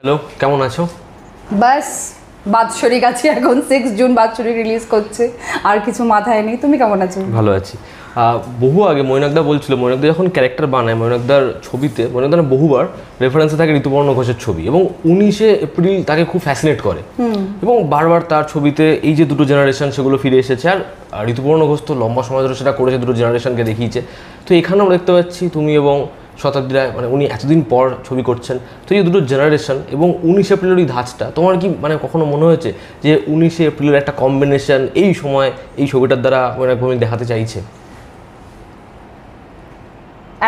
Hello, কেমন আছো? বাস বাৎসরিক আছি এখন, 6 জুন বাৎসরিক রিলিজ করছে, আর কিছু মাথায় নেই। তুমি কেমন আছো? ভালো আছি। বহু আগে মৈনাকদা বলছিল, মৈনাকদা যখন ক্যারেক্টার বানায় মৈনাকদার ছবিতে, মৈনাকদা বহুবার রেফারেন্সে থাকে ঋতুপর্ণ ঘোষের ছবি, এবং 19শে এপ্রিল তাকে খুব ফ্যাসিনেট করে এবং বারবার তার ছবিতে এই যে দুটো জেনারেশন সেগুলো ফিরে এসেছে। আর ঋতুপর্ণ ঘোষ তো লম্বা সময় ধরে সেটা করেছে, দুটো জেনারেশনকে দেখিয়েছে। তো এখানেও দেখতে পাচ্ছি তুমি এবং শতাব্দী রায়, মানে উনি এতদিন পর ছবি করছেন, তো এই দুটো জেনারেশন এবং 19 এপ্রিলের এই ধাঁচটা তোমার কি মানে কখনো মনে হয়েছে যে 19শে এপ্রিলের একটা কম্বিনেশন এই সময় এই ছবিটার দ্বারা মানে দেখাতে চাইছে?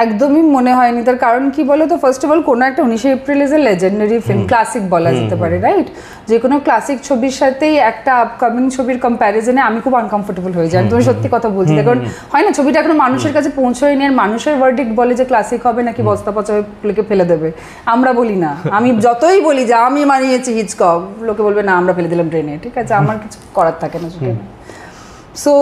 একদমই মনে হয়নি। তার কারণ কি বলো তো, ফার্স্ট অফ অল কোনো একটা 19শে April is a legendary film, classic বলা যেতে পারে, রাইট? যে কোনো ক্লাসিক ছবির সাথেই একটা আপকামিং ছবির কম্প্যারিজনে আমি খুব আনকমফোর্টেবল হয়ে যাই। তুমি সত্যি কথা বলছি, কারণ হয় না, ছবিটা এখনো মানুষের কাছে পৌঁছয়নি, আর মানুষের ভার্ডিক্ট বলে যে ক্লাসিক হবে নাকি বস্তা পচা হয়ে ফেলে দেবে। আমরা বলি না, আমি যতই বলি যে আমি মানিয়েছি হিচকক, লোকে বলবে না আমরা ফেলে দিলাম ড্রেনে, ঠিক আছে? আমার কিছু করার থাকে না সেটা। সো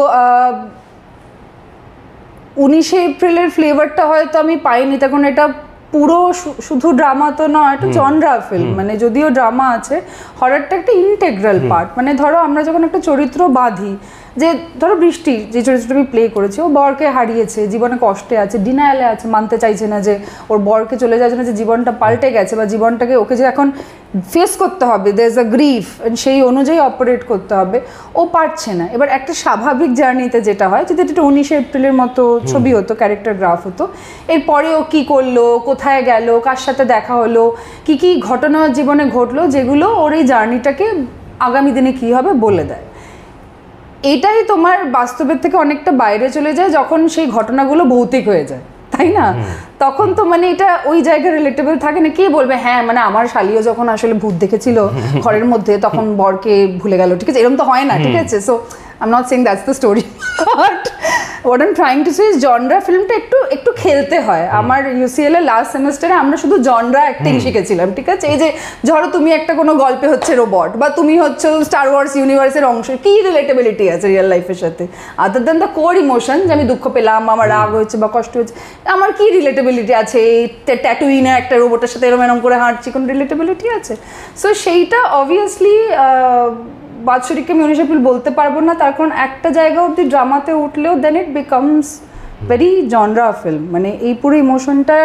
19শে এপ্রিলের ফ্লেভারটা হয়তো আমি পাইনি, তখন এটা পুরো শুধু ড্রামা তো নয়, একটা জনরা ফিল্ম। মানে যদিও ড্রামা আছে, হররটা একটা ইন্টেগ্রাল পার্ট। মানে ধরো আমরা যখন একটা চরিত্র বাঁধি, যে ধরো বৃষ্টি যে চরিত্রটা আমি প্লে করেছি, ও বরকে হারিয়েছে, জীবনে কষ্টে আছে, ডিনায়ালে আছে, মানতে চাইছে না যে ওর বরকে চলে যাচ্ছে না, যে জীবনটা পাল্টে গেছে বা জীবনটাকে ওকে যে এখন ফেস করতে হবে, দের ইজ আ গ্রিফ, সেই অনুযায়ী অপারেট করতে হবে, ও পারছে না। এবার একটা স্বাভাবিক জার্নিতে যেটা হয়, যদি এটা 19শে এপ্রিলের মতো ছবি হতো, ক্যারেক্টার গ্রাফ হতো, এরপরে ও কী করলো, কোথায় গেল, কার সাথে দেখা হলো, কী কী ঘটনা জীবনে ঘটলো, যেগুলো ওর এই জার্নিটাকে আগামী দিনে কী হবে বলে দেয়। এটাই তোমার বাস্তবের থেকে অনেকটা বাইরে চলে যায় যখন সেই ঘটনাগুলো ভৌতিক হয়ে যায়, তাই না? তখন তো মানে এটা ওই জায়গায় রিলেটেবল থাকে না। কে বলবে হ্যাঁ মানে আমার শালিও যখন আসলে ভূত দেখেছিল ঘরের মধ্যে তখন বরকে ভুলে গেল, ঠিক আছে? এরকম তো হয় না, ঠিক আছে? So I'm not saying that's the story, but what I'm trying to say is genre ফিল্মটা একটু খেলতে হয়। আমার UCL এর লাস্ট সেমেস্টারে আমরা শুধু জনরা অ্যাক্টিং শিখেছিলাম, ঠিক আছে? এই যে ধরো তুমি একটা কোনো গল্পে হচ্ছে রোবট, বা তুমি হচ্ছে স্টার ওয়ার্স ইউনিভার্সের অংশ, কি রিলেটেবিলিটি আছে রিয়েল লাইফের সাথে other than the core emotion, যে আমি দুঃখ পেলাম, আমার রাগ হয়েছে বা কষ্ট হয়েছে, আমার কি রিলেটেবিলিটি আছে? ট্যাটুইনে একটা রোবটের সাথে এরম করে হাঁটছি, কোনো রিলেটেবিলিটি আছে? সো সেইটা অবভিয়াসলি বাৎসরিককে আমি 19 এপ্রিল বলতে পারবো না, তার কারণ একটা জায়গা অবধি ড্রামাতে উঠলেও then it becomes very genre film. মানে এই পুরো ইমোশনটা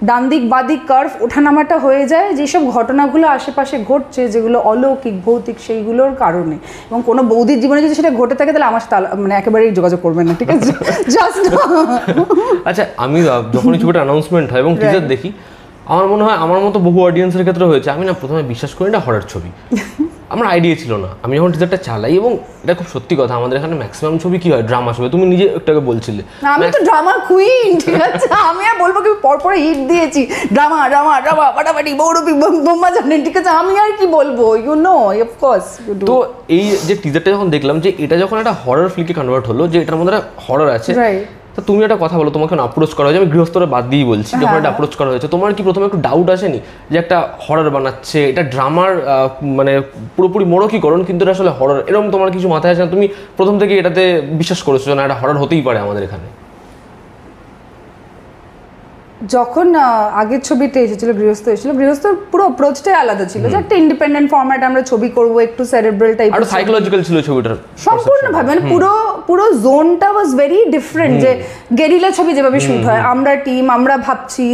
ডান দিক বাদিক কার্ভ ওঠানামাটা হয়ে যায় যেসব ঘটনাগুলো আশেপাশে ঘটছে, যেগুলো অলৌকিক ভৌতিক, সেইগুলোর কারণে। এবং কোনো বৌদির জীবনে যদি সেটা ঘটে থাকে তাহলে আমার সাথে মানে একেবারেই যোগাযোগ করবেন না, ঠিক আছে? জাস্ট আচ্ছা, আমি যখন এই ছবিটা অ্যানাউন্সমেন্ট হয় এবং টিজার দেখি, আমার মনে হয় আমার মতো বহু অডিয়েন্সের ক্ষেত্রে হয়েছে, আমি না প্রথমে বিশ্বাস করি না হরর ছবি, আমার আইডিয়া ছিল না। আমি যখন টিজারটা চালাই, এবং এটা খুব সত্যি কথা, আমাদের এখানে ম্যাক্সিমাম ছবি কি হয়, ড্রামা ছবি। তুমি নিজে একটাকে বলছিলে আমি তো ড্রামা কুইন, ঠিক আছে? আমি আর বলবো কি পরপরে হিট দিয়েছি, ড্রামা ড্রামা ড্রামা ফাটাফাটি বৌরবি বোম্মা জানেন, ঠিক আছে? আমি আর কি বলবো, ইউ নো, অফকোর্স। তো এই যে টিজারটা যখন দেখলাম যে এটা যখন একটা হরর ফিল্মে কনভার্ট হলো, যে এটার মধ্যে একটা হরর আছে, তো তুমি একটা কথা বলো, তোমাকে অ্যাপ্রোচ করা হয়েছে, আমি গৃহস্থরা বাদ দিয়েই বলছি, যখন একটা অ্যাপ্রোচ করা হয়েছে, তোমার কি প্রথমে একটু ডাউট আসেনি যে একটা হরর বানাচ্ছে, এটা ড্রামার মানে পুরোপুরি মোড়কীকরণ, কিন্তু এটা আসলে হরর, এরকম তোমার কিছু মাথায় আসে না? তুমি প্রথম থেকে এটাতে বিশ্বাস করেছো না এটা হরর হতেই পারে আমাদের এখানে? যখন আগের ছবিতে এসেছিল গৃহস্থ, গৃহস্থর পুরো অ্যাপ্রোচটাই আলাদা ছিল, যে একটা ইন্ডিপেন্ডেন্ট ফরম্যাট আমরা ছবি করব, একটু সেরেব্রাল টাইপ, আর সাইকোলজিক্যাল ছিল ছবিটার সম্পূর্ণভাবে। মানে পুরো জোনটা ওয়াজ ভেরি ডিফারেন্ট, যে গেরিলা ছবি যেভাবে শুট হয়, আমরা টিম, আমরা ভাবছি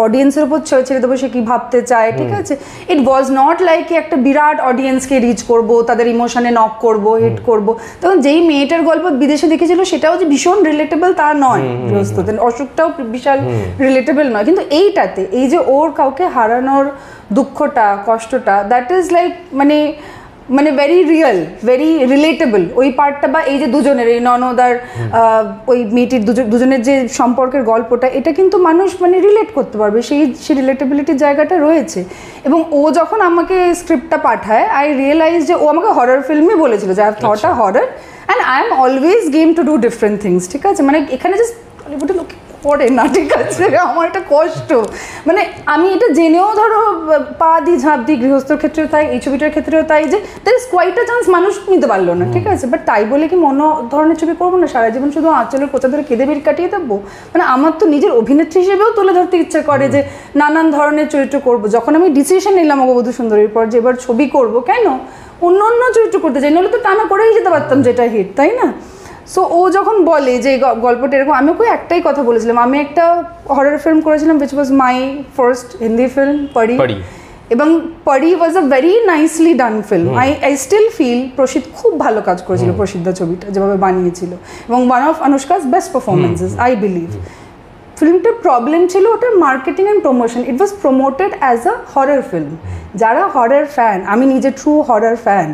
অডিয়েন্সের উপর ছেড়ে দেবো সে কি ভাবতে চায়, ঠিক আছে? ইট ওয়াজ নট লাইক একটা বিরাট অডিয়েন্সকে রিচ করব, তাদের ইমোশনে নক করব, হিট করব। তখন যেই মেয়েটার গল্প বিদেশে দেখেছিল সেটাও যে ভীষণ রিলেটেবল তা নয়, গৃহস্থ অশোকটাও বিশাল রিলেটেবল নয়, কিন্তু এইটাতে এই যে ওর কাউকে হারানোর দুঃখটা, কষ্টটা, দ্যাট ইজ লাইক মানে ভেরি রিয়েল, ভেরি রিলেটেবল ওই পার্টটা। বা এই যে দুজনের, এই ননদ আর ওই মেয়েটির দুজনের যে সম্পর্কের গল্পটা, এটা কিন্তু মানুষ মানে রিলেট করতে পারবে, সেই রিলেটেবিলিটির জায়গাটা রয়েছে। এবং ও যখন আমাকে স্ক্রিপ্টটা পাঠায়, আই রিয়েলাইজ যে ও আমাকে হরর ফিল্মই বলেছিল, যে I have thought a horror and I am always game to do different things, ঠিক আছে? মানে এখানে জাস্ট বলিউডের লোকে পড়ে না, ঠিক আছে, আমার এটা কষ্ট, মানে আমি এটা জেনেও ধরো পা দিই ঝাঁপ দিই, গৃহস্থর ক্ষেত্রেও তাই, এই ছবিটার ক্ষেত্রেও তাই, যে there is quite a chance মানুষ নিতে পারলো না, ঠিক আছে, বাট তাই বলে কি মনো ধরনের ছবি করবো না, সারা জীবন শুধু আঁচলের কোচা ধরে কেঁদে বের কাটিয়ে দেবো? মানে আমার তো নিজের অভিনেত্রী হিসেবেও তুলে ধরতে ইচ্ছে করে যে নানান ধরনের চরিত্র করবো। যখন আমি ডিসিশন নিলাম অগবধূ সুন্দরীর পর যে এবার ছবি করবো, কেন অন্য অন্য চরিত্র করতে চাই, নাহলে তো টানা করেই যেতে পারতাম যেটা হিট, তাই না? সো ও যখন বলে যে গল্পটা এরকম, আমি ওকে একটাই কথা বলেছিলাম, আমি একটা হরর ফিল্ম করেছিলাম which was my first Hindi film, Pari, এবং Pari was a very nicely done film. I still feel Prosit খুব ভালো কাজ করেছিল প্রসিদ্ধা ছবিটা যেভাবে বানিয়েছিল, এবং one of Anushka's best performances I believe. ফিল্মটার প্রবলেম ছিল ওটার marketing and promotion. It was promoted as a horror film. যারা হরর ফ্যান, আমি নিজে true horror fan,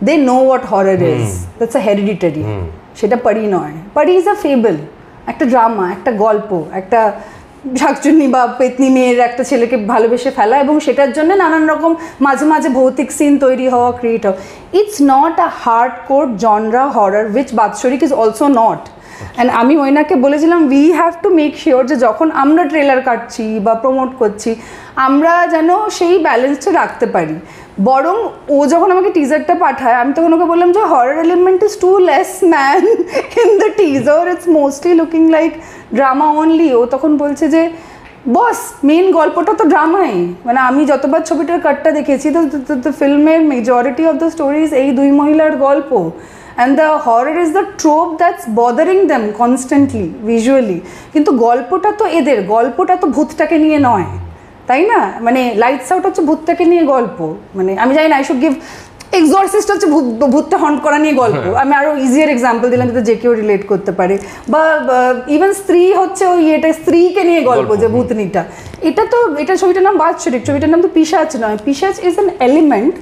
they know what horror is, that's a Hereditary, সেটা পরি নয়। পরি ইজ আ ফেবল, একটা drama, একটা গল্প, একটা শাকচুন্নি বা পেতনি মেয়ের একটা ছেলেকে ভালোবেসে ফেলা, এবং সেটার জন্য নানান রকম মাঝে মাঝে ভৌতিক সিন তৈরি হওয়া, ক্রিয়েট হওয়া। It's not a hard core genre horror which বাৎসরিক ইজ অলসো নট। অ্যান্ড আমি ওইনাকে বলেছিলাম we have to make sure যে যখন আমরা ট্রেলার কাটছি বা প্রমোট করছি আমরা যেন সেই ব্যালেন্সটা রাখতে পারি। বরং ও যখন আমাকে টিজারটা পাঠায়, আমি তখন ওকে বললাম যে horror element is too less man in the teaser, it's mostly looking like drama only. ও তখন বলছে যে বস মেন গল্পটা তো ড্রামাই, মানে আমি যতবার ছবিটার কাটটা দেখেছি তো ফিল্মের মেজরিটি অফ দ্য স্টোরিজ এই দুই মহিলার গল্প, and the horror is the trope that's bothering them constantly visually, কিন্তু গল্পটা তো এদের, গল্পটা তো ভূতটাকে নিয়ে নয়, তাই না? মানে লাইটস আউট হচ্ছে ভূতটাকে নিয়ে গল্প, মানে আমি জানি না আই শুড গিভ, এক্সরসিস্ট হচ্ছে ভূতটা হন্ট করা নিয়ে গল্প, আমি আরো ইজিয়ার এক্সাম্পল দিলাম যাতে যে কেউ রিলেট করতে পারে, বা ইভেন স্ত্রী হচ্ছে ওই এটা স্ত্রীকে নিয়ে গল্প যে ভূতনিটা, এটা তো, এটা ছবিটার নাম বাৎসরিক, ছবিটার নাম তো পিশাচ নয়। পিশাচ is an element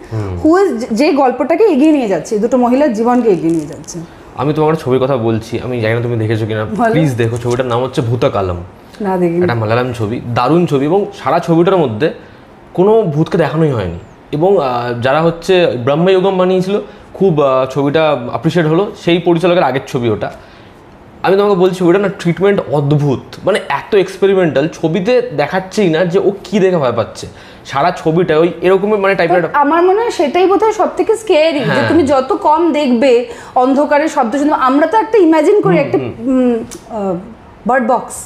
who is, যে গল্পটাকে এগিয়ে নিয়ে যাচ্ছে, দুটো মহিলার জীবনকে এগিয়ে নিয়ে যাচ্ছে। আমি তোমার ছবির কথা বলছি, আমি জানি না তুমি দেখেছো কিনা, প্লিজ দেখো। ছবিটার নাম হচ্ছে ভূতাকালম, না দেখি, একটা মালায়ালাম ছবি, দারুণ ছবি, এবং সারা ছবিটার মধ্যে কোনো ভূতকে দেখানোই হয়নি, এবং যারা হচ্ছে ব্রহ্মযুগম বানিয়েছিল, খুব ছবিটা অ্যাপ্রিসিয়েট হলো, সেই পরিচালকের আগের ছবি ওটা। আমি তোমাকে বলছি ওটা না ট্রিটমেন্ট অদ্ভুত, মানে এত এক্সপেরিমেন্টাল, ছবিতে দেখাচ্ছেই না যে ও কি দেখে ভয় পাচ্ছে, সারা ছবিটা ওই এরকমই মানে টাইপের। আমার মনে হয় সেটাই বোধহয় সব থেকে স্কেয়ারি, যে তুমি যত কম দেখবে অন্ধকারে শব্দ শুনবে। আমরা তো একটা ইমাজিন করি একটা বার্ড বক্স,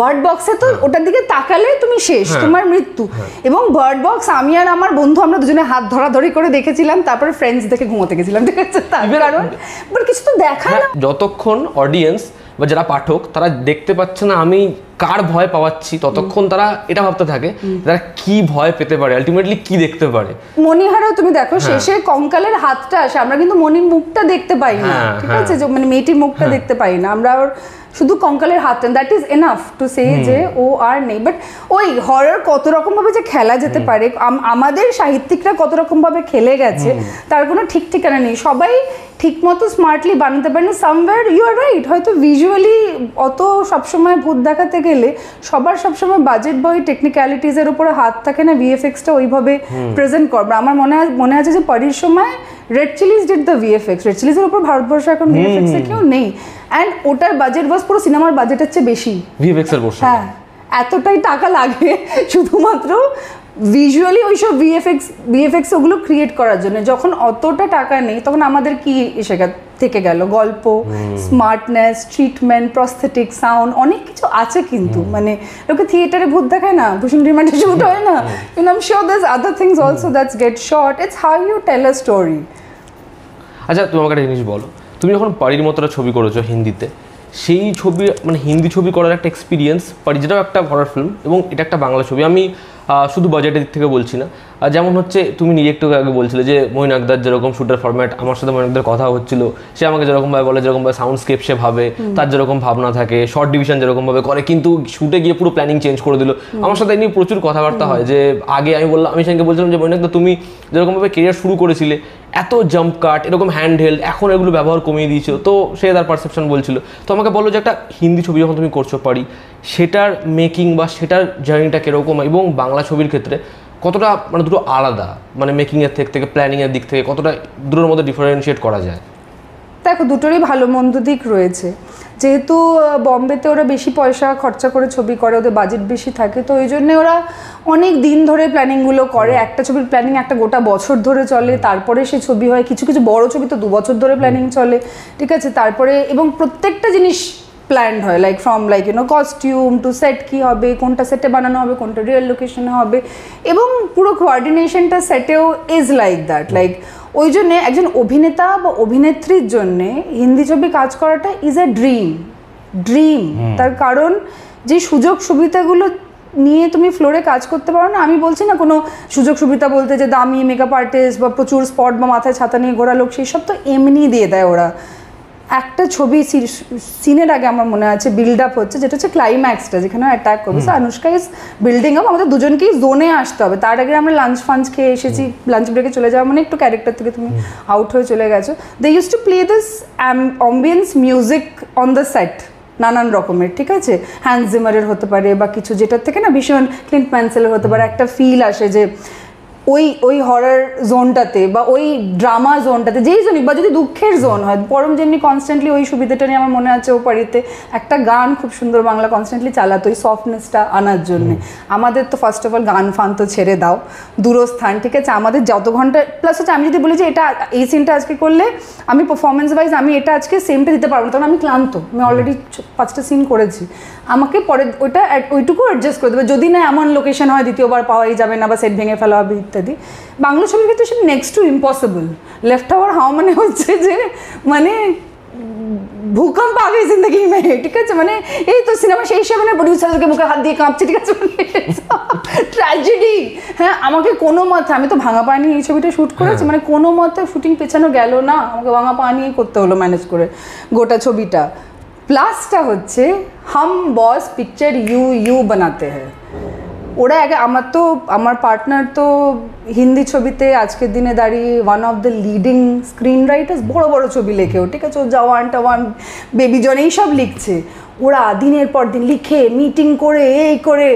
বার্ড বক্সে তো ওটার দিকে তাকালে তুমি শেষ, তোমার মৃত্যু। এবং বার্ড বক্স আমি আর আমার বন্ধু আমরা দুজনে হাত ধরাধরি করে দেখেছিলাম, তারপরে ফ্রেন্ডস দেখে ঘুমোতে গেছিলাম, ঠিক আছে, তার কারণ বাট কিছু তো দেখা না। যতক্ষণ অডিয়েন্স বা যারা পাঠক তারা দেখতে পাচ্ছে না আমি কার ভয় পাওয়াচ্ছি, ততক্ষণ তারা এটা ভাবতে থাকে তারা কি ভয় পেতে পারে, আলটিমেটলি কি দেখতে পারে। মণিহারাও তুমি দেখো শেষে কঙ্কালের হাতটা আসে, আমরা কিন্তু মণির মুখটা দেখতে পাই না, ঠিক আছে, মানে মেয়েটির মুখটা দেখতে পাই না, আমরা শুধু কঙ্কালের হাত, that is enough to say যে ও আর নেই। বাট ওই হরর কত রকম ভাবে যে খেলা যেতে পারে, আমাদের সাহিত্যিকরা কত রকম ভাবে খেলে গেছে তার কোনো ঠিক ঠিকানা নেই। সবাই ঠিকমতো স্মার্টলি বানাতে পারে না। সামওয়্যার ইউ আর রাইট, হয়তো ভিজুয়ালি অত সবসময় ভূত দেখাতে গেলে সবার সবসময় বাজেট বা ওই টেকনিক্যালিটিসের উপরে হাত থাকে না, ভিএফএক্সটা ওইভাবে প্রেজেন্ট করবে। আমার মনে আছে যে পরির সময় Red Chillies did the VFX, Red চিলিজের উপর ভারতবর্ষ এখন ভিএফএক্স এ কেউ নেই, অ্যান্ড ওটার বাজেট বাস পুরো সিনেমার বাজেটের চেয়ে বেশি ভিএফএক্স এর পোর্শন। হ্যাঁ, এতটাই টাকা লাগে শুধুমাত্র ভিজুয়ালি ওইসব ভিএফএক্স ওগুলো ক্রিয়েট করার জন্য। যখন অতটা টাকা নেই তখন আমাদের কি এসে থেকে গেল, গল্প, স্মার্টনেস, ট্রিটমেন্ট, প্রস্থেটিক, সাউন্ড, অনেক কিছু আছে। কিন্তু মানে লোকে থিয়েটারে ভূত দেখায় না, ভূষণ রিমান্ডে শুট হয় না, you know, I am sure there other things also that's get short. It's how you tell a story. আচ্ছা, তুমি আমাকে একটা জিনিস বলো, তুমি যখন পারির মতো একটা ছবি করেছো হিন্দিতে, সেই ছবি মানে হিন্দি ছবি করার একটা এক্সপিরিয়েন্স, পারি যেটাও একটা হরর ফিল্ম এবং এটা একটা বাংলা ছবি, আমি শুধু বাজেটের দিক থেকে বলছি না, যেমন হচ্ছে তুমি নিজে একটু আগে বলছিলে যে মঈন আখতার যেরকম শুটের ফরম্যাট, আমার সাথে মঈন আখতার কথা হচ্ছিল, সে আমাকে যেরকমভাবে বলে, যেরকমভাবে সাউন্ডস্কেপ সে ভাবে, তার যেরকম ভাবনা থাকে, শর্ট ডিভিশন যেরকমভাবে করে, কিন্তু শুটে গিয়ে পুরো প্ল্যানিং চেঞ্জ করে দিল। আমার সাথে এই নিয়ে প্রচুর কথাবার্তা হয় যে আগে আমি সেখানে বলছিলাম যে মঈন আখতার তুমি যেরকমভাবে কেরিয়ার শুরু করেছিলে, এত জাম্প কাট, এরকম হ্যান্ড হেল্ড, এখন এগুলো ব্যবহার কমিয়ে দিয়েছো, তো সে তার পারসেপশন বলছিল। তো আমাকে বলো যে একটা হিন্দি ছবি যখন তুমি করছো পারি, সেটার মেকিং বা সেটার জার্নিটা কীরকম, এবং বাংলা ছবির ক্ষেত্রে কতটা মানে দুটো আলাদা, মানে মেকিংয়ের থেকে প্ল্যানিংয়ের দিক থেকে কতটা দুটোর মধ্যে ডিফারেন্সিয়েট করা যায়? দেখো দুটোরই ভালো মন্দ দিক রয়েছে। যেহেতু বম্বেতে ওরা বেশি পয়সা খরচা করে ছবি করে, ওদের বাজেট বেশি থাকে, তো ওই জন্যে ওরা অনেক দিন ধরে প্ল্যানিংগুলো করে। একটা ছবির প্ল্যানিং একটা গোটা বছর ধরে চলে, তারপরে সে ছবি হয়। কিছু কিছু বড় ছবি তো 2 বছর ধরে প্ল্যানিং চলে, ঠিক আছে। তারপরে এবং প্রত্যেকটা জিনিস প্ল্যান্ড হয়, like from like costume to set কী হবে, কোনটা সেটে বানানো হবে, কোনটা রিয়েল লোকেশনে হবে, এবং পুরো কোঅর্ডিনেশনটা সেটেও ইজ লাইক দ্যাট। লাইক ওই জন্যে একজন অভিনেতা বা অভিনেত্রীর জন্যে হিন্দি ছবি কাজ করাটা ইজ এ ড্রিম। তার কারণ যে সুযোগ সুবিধাগুলো নিয়ে তুমি ফ্লোরে কাজ করতে পারো না, আমি বলছি না কোনো সুযোগ সুবিধা বলতে যে দামি মেকআপ আর্টিস্ট বা প্রচুর স্পট বা মাথায় ছাতা নিয়ে ঘোরা লোক, সেই সব তো এমনি দিয়ে দেয় ওরা। একটা ছবি সিনের আগে আমার মনে আছে বিল্ড আপ হচ্ছে, যেটা হচ্ছে ক্লাইম্যাক্সটা, যেখানে অ্যাটাক করবে। So Anushka is building up, আমাদের দুজনকেই জোনে আসতে হবে। তার আগে আমরা লাঞ্চ ফাঞ্চ খেয়ে এসেছি, লাঞ্চ ব্রেকে চলে যাওয়া মানে একটু ক্যারেক্টার থেকে তুমি আউট হয়ে চলে গেছো। They use to play this ambience music on the set, নানান রকমের, ঠিক আছে। হ্যান্স জিমারের হতে পারে বা কিছু, যেটার থেকে না ভীষণ ক্লিন্ট ম্যানসেলের হতে পারে, একটা ফিল আসে যে ওই হরার জোনটাতে বা ওই ড্রামা জোনটাতে, যেই জোনই বা যদি দুঃখের জোন হয়, পরম যেমনি কনস্ট্যান্টলি ওই সুবিধাটা নিয়ে আমার মনে আছে ও পারিতে একটা গান খুব সুন্দর বাংলা কনস্ট্যান্টলি চালাতো ওই সফটনেসটা আনার জন্যে। আমাদের তো ফার্স্ট অফ অল গান ফান তো ছেড়ে দাও, দূরস্থান, ঠিক আছে। আমাদের যত ঘন্টা প্লাস হচ্ছে, আমি যদি বলি যে এটা এই সিনটা আজকে করলে আমি পারফরমেন্স ওয়াইজ আমি এটা আজকে সেমটা দিতে পারবো না, তখন আমি ক্লান্ত, আমি অলরেডি 5টা সিন করেছি, আমাকে পরে ওইটা ওইটুকু অ্যাডজাস্ট করে দেবে। যদি না এমন লোকেশন হয় দ্বিতীয়বার পাওয়াই যাবে না বা সেট ভেঙে ফেলা হবে ইত্যাদি। বাংলা ছবির ক্ষেত্রে সেটা next to impossible. Left our হাওয়া মানে হচ্ছে যে মানে ভূকম্প আ গই জিন্দগি মে, ঠিক আছে। মানে এই তো সিনেমা সেই হিসাবে না প্রডিউসারকে মুখে হাত দিয়ে কাঁপছে, ঠিক আছে, ট্র্যাজেডি। হ্যাঁ, আমাকে কোনো মতে, আমি তো ভাঙা পা নিয়ে এই ছবিটা শ্যুট করেছি, মানে কোনো মতে শুটিং পেছানো গেল না, আমাকে ভাঙা পা নিয়েই করতে হলো ম্যানেজ করে গোটা ছবিটা। প্লাসটা হচ্ছে হাম বস পিকচার ইউ বানাতে হ্যাঁ। ওরা আগে আমার পার্টনার তো হিন্দি ছবিতে আজকের দিনে দাঁড়িয়ে one of the leading screen writers, বড় বড় ছবি লেখেও, ঠিক আছে। ও জওয়ান টওয়ান, বেবি জন, এইসব লিখছে ওরা, দিনের পর দিন লিখে মিটিং করে এই করে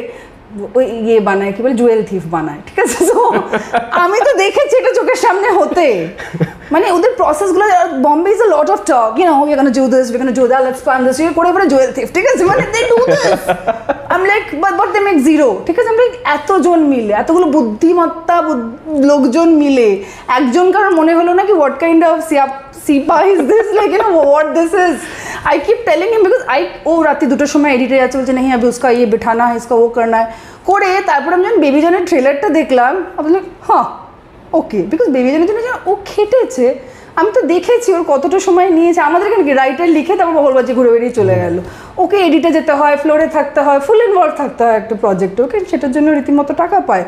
ওই ইয়ে বানায়, কি বলে, জুয়েল থিফ বানায়, ঠিক আছে। তো আমি তো দেখেছি এটা চোখের সামনে হতে, মানে ওদের প্রসেসগুলো, Bombay is a lot of talk, you know, we're gonna do this, we're gonna do that, let's plan this, করে পরে জুয়েল থিফ, ঠিক আছে। মানে they do this, I'm like but they make zero, ঠিক আছে। আমরা এতজন মিলে, এতগুলো বুদ্ধিমত্তা লোকজন মিলে, একজন কারোর মনে হলো না কি what kind of cepa is this, like you know what this is. I keep telling him because ও রাতে 2টোর সময় এডিটে যাচ্ছে, বলছে नहीं अभी उसका ये बिठाना है, इसका वो करना है করে। তারপরে আমি যখন বেবি জনের ট্রেলারটা দেখলাম, আমি বললাম হ্যাঁ ওকে, বিকজ বেবি জনের জন্য ও খেটেছে, আমি তো দেখেছি ওর কতটা সময় নিয়েছে। আমাদের এখানে কি রাইটার লিখে তারপর বগলবাজি ঘুরে বেরিয়ে চলে গেল, ওকে এডিটে যেতে হয়, ফ্লোরে থাকতে হয়, ফুল ইনভলভ থাকতে হয় একটা প্রজেক্টে, ওকে সেটার জন্য রীতিমতো টাকা পায়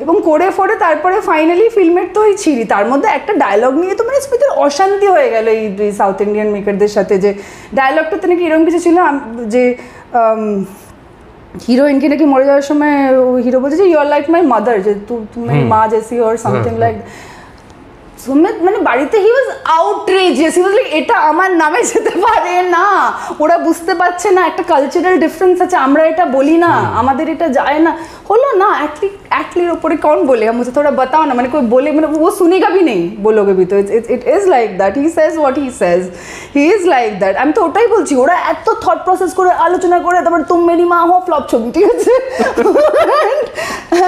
এবং করে ফোরে তারপরে ফাইনালি ফিল্মের তো ওই ছিঁড়ি। তার মধ্যে একটা ডায়লগ নিয়ে তো মানে স্পিচের অশান্তি হয়ে গেল এই সাউথ ইন্ডিয়ান মেকারদের সাথে, যে ডায়লগটাতে নাকি এরকম কিছু ছিল যে হিরোইনকে নাকি মরে যাওয়ার সময় হিরো বলছে যে you are like my mother, যে তুমি মা জেসি অর সামথিং লাইক। সুমিত মানে বাড়িতে হি ওয়াজ আউটরেজিয়াস, হি ওয়াজ লাইক এটা আমার নামে যেতে পারে না, ওরা বুঝতে পারছে না একটা কালচারাল ডিফারেন্স আছে, আমরা এটা বলি না, আমাদের এটা যায় না। হলো না एक्टलीर ওপরে कौन बोलेगा, मुझे थोड़ा बताओ ना, मैंने कोई बोले मैंने वो सुनेगा भी नहीं, बोलोगे भी तो it is like that, he says what he says, he is like that. আমি তো ওটাই বলছি, ওরা এত থট প্রসেস করে আলোচনা করে তারপর তুম মেরি মা হো ফ্লপ ছবি, ঠিক আছে।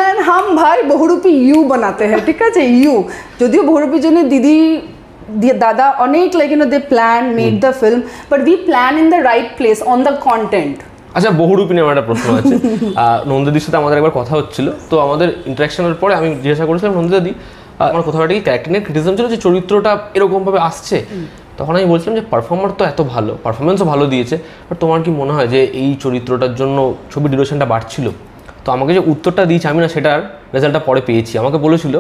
एंड हम भाई बहुरूपी यू बनाते हैं, ঠিক আছে। ইউ যদিও বহুরূপীর জন্য দিদি দাদা অনেক like you know they plan made the film, but we plan in the right place on the content. আচ্ছা, বহুরূপী নিয়ে আমার একটা প্রশ্ন আছে। নন্দিদির সাথে আমাদের একবার কথা হচ্ছিল, তো আমাদের ইন্টারাকশনের পরে আমি জিজ্ঞাসা করেছিলাম নন্দিদি, আমার কোথাও একটা কি ক্যারেক্টার নিয়ে ক্রিটিসিজম ছিল যে চরিত্রটা এরকমভাবে আসছে, তখন আমি বলছিলাম যে পারফর্মার তো এত ভালো, পারফরমেন্সও ভালো দিয়েছে, বাট তোমার কি মনে হয় যে এই চরিত্রটার জন্য ছবির ডিউরেশনটা বাড়ছিল? তো আমাকে যে উত্তরটা দিয়েছে আমি না সেটার রেজাল্টটা পরে পেয়েছি। আমাকে বলেছিল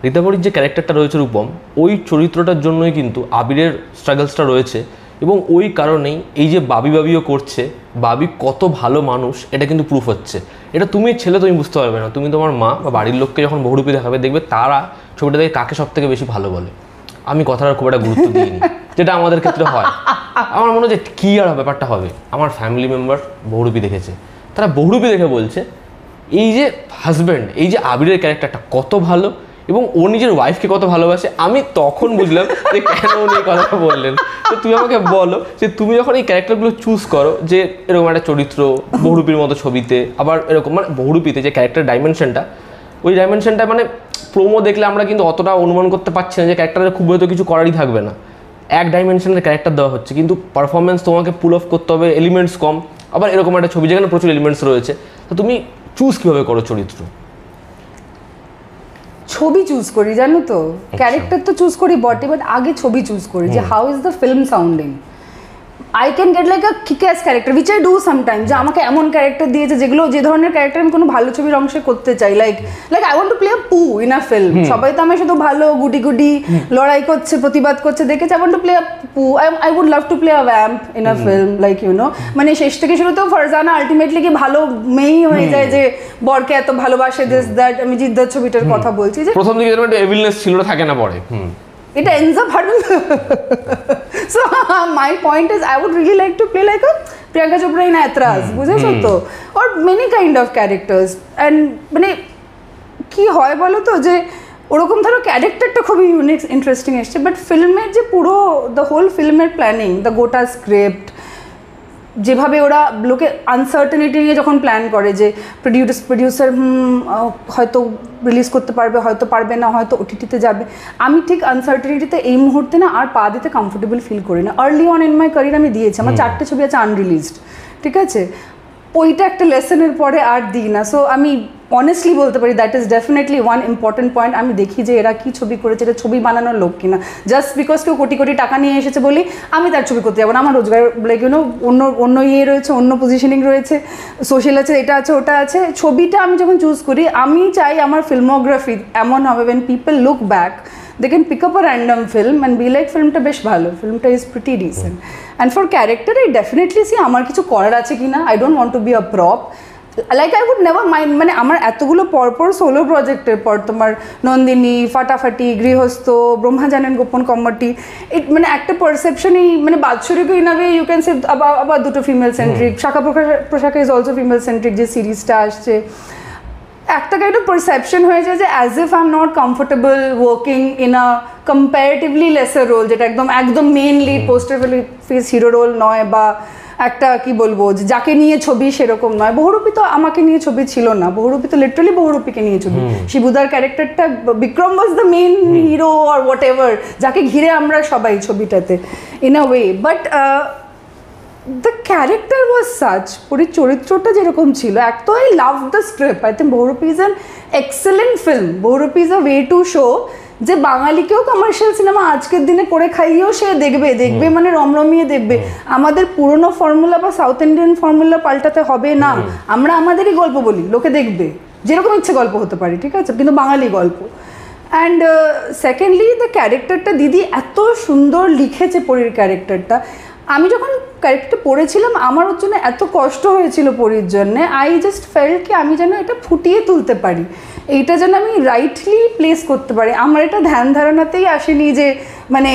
ঋতাপরির যে ক্যারেক্টারটা রয়েছে রূপম, ওই চরিত্রটার জন্যই কিন্তু আবিরের স্ট্রাগলসটা রয়েছে, এবং ওই কারণেই এই যে বাবিও করছে, বাবি কত ভালো মানুষ এটা কিন্তু প্রুফ হচ্ছে। এটা তুমি ছেলে তুমি বুঝতে পারবে না, তুমি তোমার মা বা বাড়ির লোককে যখন বহুরূপী দেখাবে দেখবে তারা ছবিটা দেখে কাকে সব থেকে বেশি ভালো বলে। আমি কথাটার খুব একটা গুরুত্ব দিইনি, যেটা আমাদের ক্ষেত্রে হয়। আমার মনে হয় যে কী আর ব্যাপারটা হবে, আমার ফ্যামিলি মেম্বার বহুরূপী দেখেছে, তারা বহুরূপী দেখে বলছে এই যে হাজব্যান্ড, এই যে আবিরের ক্যারেক্টারটা কত ভালো, এবং ও নিজের ওয়াইফকে কত ভালোবাসে। আমি তখন বুঝলাম যে কেন উনি এই কথাটা বললেন। তো তুমি আমাকে বলো যে তুমি যখন এই ক্যারেক্টারগুলো চুজ করো, যে এরকম একটা চরিত্র বহুরূপীর মতো ছবিতে, আবার এরকম মানে বহুরূপীতে যে ক্যারেক্টার ডাইমেনশনটা, ওই ডাইমেনশনটা মানে প্রোমো দেখলে আমরা কিন্তু অতটা অনুমান করতে পারছি না যে ক্যারেক্টারের খুব হয়তো কিছু করারই থাকবে না, এক ডাইমেনশনের ক্যারেক্টার দেওয়া হচ্ছে, কিন্তু পারফরমেন্স তোমাকে পুল অফ করতে হবে, এলিমেন্টস কম, আবার এরকম একটা ছবি যেখানে প্রচুর এলিমেন্টস রয়েছে। তো তুমি চুজ কীভাবে করো চরিত্র? ছবি চুজ করি জানো তো, ক্যারেক্টার তো চুজ করি বটে, বাট আগে ছবি চুজ করি যে how is the film sounding. I can get like a kick-as character which I do sometimes, যে আমাকে এমন ক্যারেক্টার দিয়েছে যেগুলো, যে ধরনের ক্যারেক্টার আমি কোনো ভালো ছবির অংশে করতে চাই, like I want to play a পু ইন আ ফিল্ম। সবাই তো আমি শুধু ভালো গুটি গুটি লড়াই করছে, প্রতিবাদ করছে দেখেছি, I want to play a পু, I would love to play a vamp in a film, like you know, মানে শেষ থেকে শুরুতেও ফারজানা আলটিমেটলি কি ভালো মেয়েই হয়ে যায়, যে বরকে এত ভালোবাসে, দিস দ্যাট। আমি জিদ্দার ছবিটার কথা বলছি, যে প্রথম দিকে যেরকম একটা এভিলনেস ছিল, থাকে না পরে it ends up hurting. So my point is I would really like to play like a Priyanka Chopra in Aitraz, বুঝেছো তো, or many kind of characters, and মানে কি হয় বলো তো, যে ওরকম ধরো ক্যারেক্টারটা খুবই ইউনিক ইন্টারেস্টিং এসছে, বাট ফিল্মের যে পুরো দ্য হোল ফিল্মের প্ল্যানিং, দ্য গোটা স্ক্রিপ্ট, যেভাবে ওরা লোকে আনসার্টেনিটি নিয়ে যখন প্ল্যান করে, যে প্রডিউসার হয়তো রিলিজ করতে পারবে, হয়তো পারবে না, হয়তো ওটিটিতে যাবে, আমি ঠিক আনসার্টেনিটিতে এই মুহূর্তে না আর পা দিতে কমফোর্টেবল ফিল করি না। Early on in my career আমি দিয়েছি, আমার 4টে ছবি আছে আনরিলিজড, ঠিক আছে, ওইটা একটা লেসনের পরে আর দিই না। সো আমি অনেস্টলি বলতে পারি that is definitely one important point. আমি দেখি যে এরা কি ছবি করেছে, এটা ছবি বানানোর লোক কিনা, জাস্ট বিকজ কেউ কোটি কোটি টাকা নিয়ে এসেছে বলি আমি তার ছবি করতে যাবো না। আমার রোজগার লাইক ইউনো অন্য ইয়ে রয়েছে, অন্য পজিশনিং রয়েছে, সোশ্যাল আছে, এটা আছে, ওটা আছে। ছবিটা আমি যখন চুজ করি, আমি চাই আমার ফিল্মোগ্রাফি এমন হবে when people look back they can pick up a random film and be like ফিল্মটা বেশ ভালো, ফিল্মটা is pretty decent. And for character I definitely see আমার কিছু করার আছে কিনা, I don't want to be a prop. Like I would never mind, মানে আমার এতগুলো পরপর সোলো প্রজেক্টের পর তোমার নন্দিনী, ফাটাফাটি, গৃহস্থ, ব্রহ্মা জানেন গোপন কম্মটি, মানে একটা পারসেপশনই, মানে বাৎসরিক in a way you can say, আবার দুটো female centric, Shakha Proshakha is also female centric যে সিরিজটা আসছে, একটা কাইন্ড অফ পারসেপশন হয়ে যায় যে as if I am not comfortable working in a comparatively lesser role, যেটা একদম main lead poster face hero role নয়, বা একটা কি বলবো যাকে নিয়ে ছবি সেরকম নয়। বহুরূপী তো আমাকে নিয়ে ছবি ছিল না, বহুরূপী তো লিটারালি বহুরূপীকে নিয়ে ছবি। শিবুদার ক্যারেক্টারটা, Bikram was the main hero or whatever, যাকে ঘিরে আমরা সবাই ছবিটাতে in a way, but the character was such, পুরো চরিত্রটা যেরকম ছিল। এক তো I love the script, I think Bohurupi is an excellent film. Bohurupi is a way to show যে বাঙালিকেও কমার্শিয়াল সিনেমা আজকের দিনে করে খাইয়েও সে দেখবে মানে রমরমিয়ে দেখবে। আমাদের পুরনো ফর্মুলা বা সাউথ ইন্ডিয়ান ফর্মুলা পাল্টাতে হবে না, আমরা আমাদেরই গল্প বলি, লোকে দেখবে, যেরকম ইচ্ছে গল্প হতে পারে, ঠিক আছে, কিন্তু বাঙালি গল্প। অ্যান্ড সেকেন্ডলি দ্য ক্যারেক্টারটা দিদি এত সুন্দর লিখেছে, পরীর ক্যারেক্টারটা। আমি যখন ক্যারেক্টারটা পড়েছিলাম আমার ওর জন্য এত কষ্ট হয়েছিল পরীর জন্য, আই জাস্ট ফেল্ট কি আমি যেন এটা ফুটিয়ে তুলতে পারি, এইটা যেন আমি রাইটলি প্লেস করতে পারি। আমার এটা ধ্যান ধারণাতেই আসেনি যে মানে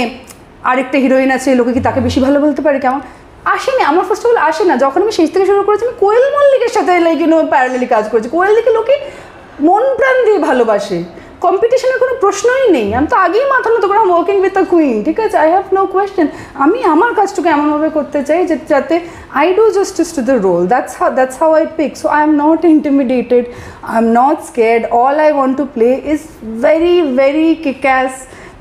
আরেকটা হিরোইন আছে, লোকে কি তাকে বেশি ভালো বলতে পারে, কেমন আসেনি, আমার ফার্স্ট অফ অল আসে না। যখন আমি শেষ থেকে শুরু করেছি, আমি কোয়েল মল্লিকের সাথে লাইক ইউনো প্যারালালি কাজ করেছি। কোয়েল দিকে লোকে মন প্রাণ দিয়ে ভালোবাসে, কম্পিটিশনের কোনো প্রশ্নই নেই। আমি তো আগেই মাথা নত করে ওয়ার্কিং উইথ আ কুইন, ঠিক আছে, আই হ্যাভ নো কোয়েশ্চেন। আমি আমার কাজটুকু এমনভাবে করতে চাই যাতে I do justice to the role, that's how I pick. So I am not intimidated, I am not scared, all I want to play is very very kick-ass,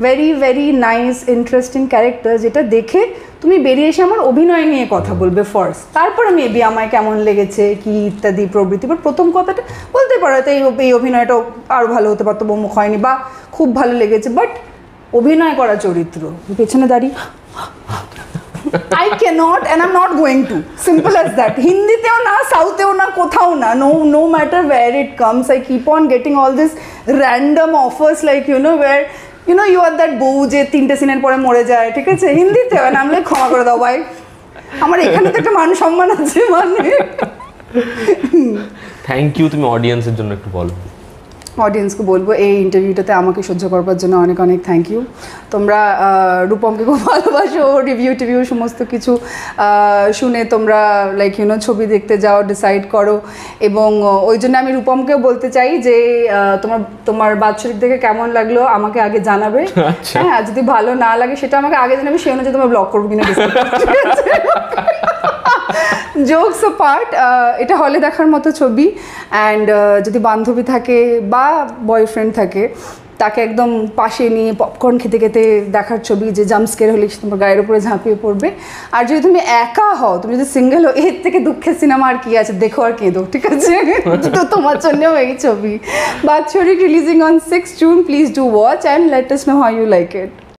very very nice interesting character, যেটা দেখে তুমি বেরিয়ে এসে আমার অভিনয় নিয়ে কথা বলবে ফার্স্ট, তারপরে মেবি আমায় কেমন লেগেছে কি ইত্যাদি প্রবৃত্তি। বাট প্রথম কথাটা বলতে পারো তো এই অভিনয়টা আরও ভালো হতে পারতো, বমুখ হয়নি, বা খুব ভালো লেগেছে। বাট অভিনয় করা চরিত্র পেছনে দাঁড়িয়ে I cannot and I'm not going to, simple as that. হিন্দিতেও না, সাউথেও না, কোথাও না, no matter where it comes, I keep on getting all this random offers like you know you are that বউ যে 3টে সিনের পরে মরে যায়, ঠিক আছে, হিন্দিতে হয় না, আমি ক্ষমা করে দাও ভাই, আমার এখানে তো একটা মান সম্মান আছে। মানে থ্যাংক ইউ, তুমি অডিয়েন্সের জন্য একটু বলো। অডিয়েন্সকে বলবো এই ইন্টারভিউটাতে আমাকে সহ্য করবার জন্য অনেক অনেক থ্যাংক ইউ। তোমরা রূপমকে খুব ভালোবাসো, রিভিউ সমস্ত কিছু শুনে তোমরা লাইক ছবি দেখতে যাও, ডিসাইড করো। এবং ওই জন্য আমি রূপমকেও বলতে চাই যে তোমার বাৎসরিক দেখে কেমন লাগলো আমাকে আগে জানাবে। হ্যাঁ, যদি ভালো না লাগে সেটা আমাকে আগে জানাবে, সেই অনুযায়ী তোমার ব্লগ করবো কিনা ডিসাইড। জোকস পার্ট, এটা হলে দেখার মতো ছবি। অ্যান্ড যদি বান্ধবী থাকে বা বয়ফ্রেন্ড থাকে তাকে একদম পাশে নিয়ে পপকর্ন খেতে খেতে দেখার ছবি, যে জাম্পস্কেয়ার হলে তোমার গায়ের উপরে ঝাঁপিয়ে পড়বে। আর যদি তুমি একা হও, তুমি যদি সিঙ্গেল হও, এর থেকে দুঃখের সিনেমা আর কি আছে, দেখো আর কেঁদো, ঠিক আছে? তো তোমার জন্যও এই ছবি বাৎসরিক, releasing on 6 June. Please do watch and let us know how you like it.